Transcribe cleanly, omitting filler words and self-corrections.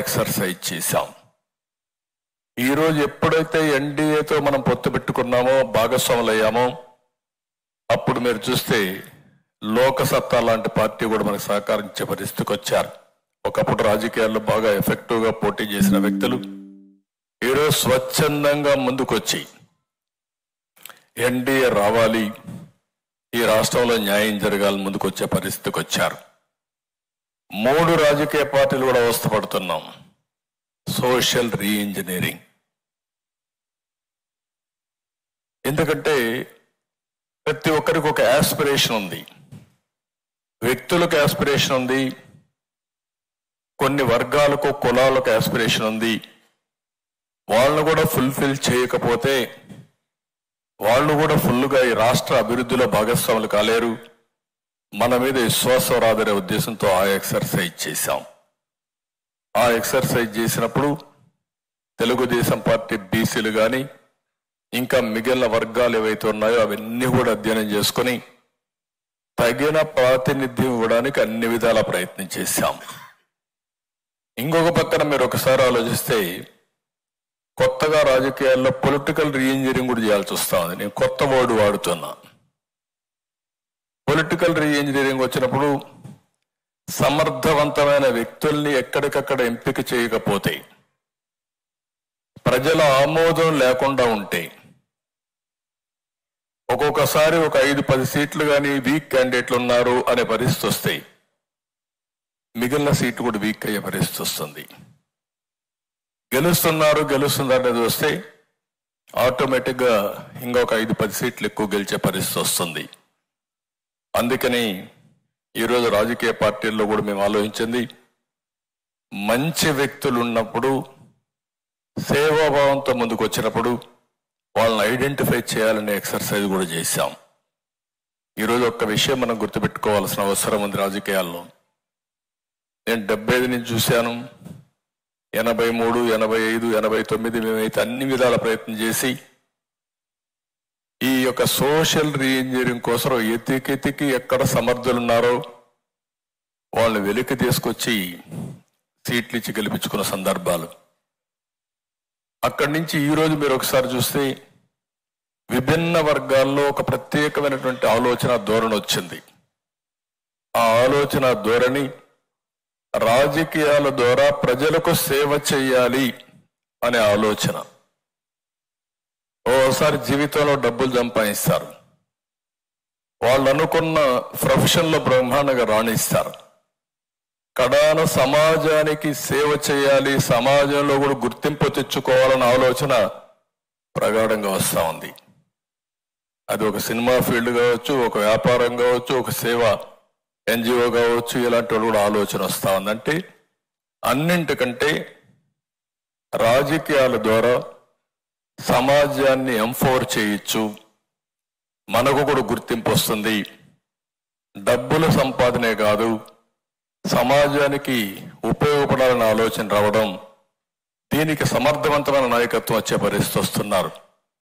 Exercise చేశాం. ఈరోజు ఎప్పుడైతే ఎన్డీఏతో మనం పొత్తు పెట్టుకున్నామో, భాగస్వాములయ్యామో, అప్పుడు మీరు చూస్తే లోకసత్తా లాంటి పార్టీ కూడా మనకు సహకరించే పరిస్థితికి వచ్చారు. ఒకప్పుడు రాజకీయాల్లో బాగా ఎఫెక్టివ్గా పోటీ చేసిన వ్యక్తులు ఈరోజు స్వచ్ఛందంగా ముందుకొచ్చి ఎన్డీఏ రావాలి, ఈ రాష్ట్రంలో న్యాయం జరగాలి ముందుకొచ్చే పరిస్థితికి వచ్చారు. 3 రాజకీయ పార్టీలు కూడా అవస్థపడుతున్నాం. Social re-engineering. ఎందుకంటే ప్రతి ఒక్కరికి ఒక యాస్పిరేషన్ ఉంది, వ్యక్తులకు యాస్పిరేషన్ ఉంది, కొన్ని వర్గాలకు కులాలకు యాస్పిరేషన్ ఉంది. వాళ్ళను కూడా ఫుల్ఫిల్ చేయకపోతే వాళ్ళు కూడా ఫుల్గా ఈ రాష్ట్ర అభివృద్ధిలో భాగస్వాములు కాలేరు. మన మీద విశ్వాసం రాదనే ఉద్దేశంతో ఆ ఎక్సర్సైజ్ చేశాం. ఆ ఎక్సర్సైజ్ చేసినప్పుడు తెలుగుదేశం పార్టీ బీసీలు కానీ ఇంకా మిగిలిన వర్గాలు ఏవైతే ఉన్నాయో అవన్నీ కూడా అధ్యయనం చేసుకొని తగిన ప్రాతినిధ్యం ఇవ్వడానికి అన్ని విధాల ప్రయత్నం చేశాం. ఇంకొక పక్కన మీరు ఒకసారి ఆలోచిస్తే కొత్తగా రాజకీయాల్లో పొలిటికల్ రీఇంజనీరింగ్ కూడా చేయాల్సి వస్తా ఉంది. నేను కొత్త వర్డ్ వాడుతున్నా. పొలిటికల్ రీఇంజనీరింగ్ వచ్చినప్పుడు సమర్థవంతమైన వ్యక్తుల్ని ఎక్కడికక్కడ ఎంపిక చేయకపోతే, ప్రజల ఆమోదం లేకుండా ఉంటే, ఒక్కొక్కసారి ఒక 5-10 సీట్లు కానీ వీక్ క్యాండిడేట్లు ఉన్నారు అనే పరిస్థితి వస్తే మిగిలిన సీట్లు కూడా వీక్ అయ్యే పరిస్థితి వస్తుంది. గెలుస్తున్నారు అనేది వస్తే ఆటోమేటిక్గా ఇంకొక 5-10 సీట్లు ఎక్కువ గెలిచే పరిస్థితి వస్తుంది. అందుకని ఈరోజు రాజకీయ పార్టీల్లో కూడా మేము ఆలోచించింది, మంచి వ్యక్తులు ఉన్నప్పుడు, సేవాభావంతో ముందుకు వచ్చినప్పుడు వాళ్ళని ఐడెంటిఫై చేయాలనే ఎక్సర్సైజ్ కూడా చేశాం. ఈరోజు ఒక్క విషయం మనం గుర్తుపెట్టుకోవాల్సిన అవసరం ఉంది రాజకీయాల్లో. నేను 75 నుంచి చూశాను, 83, 85, 89 మేమైతే అన్ని విధాల ప్రయత్నం చేసి ఈ యొక్క సోషల్ రీఇంజనీరింగ్ కోసం ఎతికి ఎక్కడ సమర్థులు ఉన్నారో వాళ్ళని వెలికి తీసుకొచ్చి సీట్లు ఇచ్చి గెలిపించుకున్న సందర్భాలు. అక్కడి నుంచి ఈరోజు మీరు ఒకసారి చూస్తే విభిన్న వర్గాల్లో ఒక ప్రత్యేకమైనటువంటి ఆలోచన ధోరణి వచ్చింది. ఆ ఆలోచన ధోరణి రాజకీయాల ద్వారా ప్రజలకు సేవ చేయాలి అనే ఆలోచన. ఓసారి జీవితంలో డబ్బులు సంపాదిస్తారు, వాళ్ళు అనుకున్న ప్రొఫెషన్లో బ్రహ్మాండంగా రాణిస్తారు, కడాన సమాజానికి సేవ చేయాలి, సమాజంలో కూడా గుర్తింపు తెచ్చుకోవాలన్న ఆలోచన ప్రగాఢంగా వస్తూ ఉంది. అది ఒక సినిమా ఫీల్డ్ కావచ్చు, ఒక వ్యాపారం కావచ్చు, ఒక సేవ ఎన్జిఓ కావచ్చు, ఇలాంటి వాళ్ళు కూడా ఆలోచన వస్తూ ఉందంటే అన్నింటికంటే రాజకీయాల ద్వారా సమాజాన్ని ఎంపవర్ చేయొచ్చు, మనకు కూడా గుర్తింపు వస్తుంది, డబ్బుల సంపాదనే కాదు సమాజానికి ఉపయోగపడాలన్న ఆలోచన రావడం, దీనికి సమర్థవంతమైన నాయకత్వం వచ్చే పరిస్థితి వస్తున్నారు.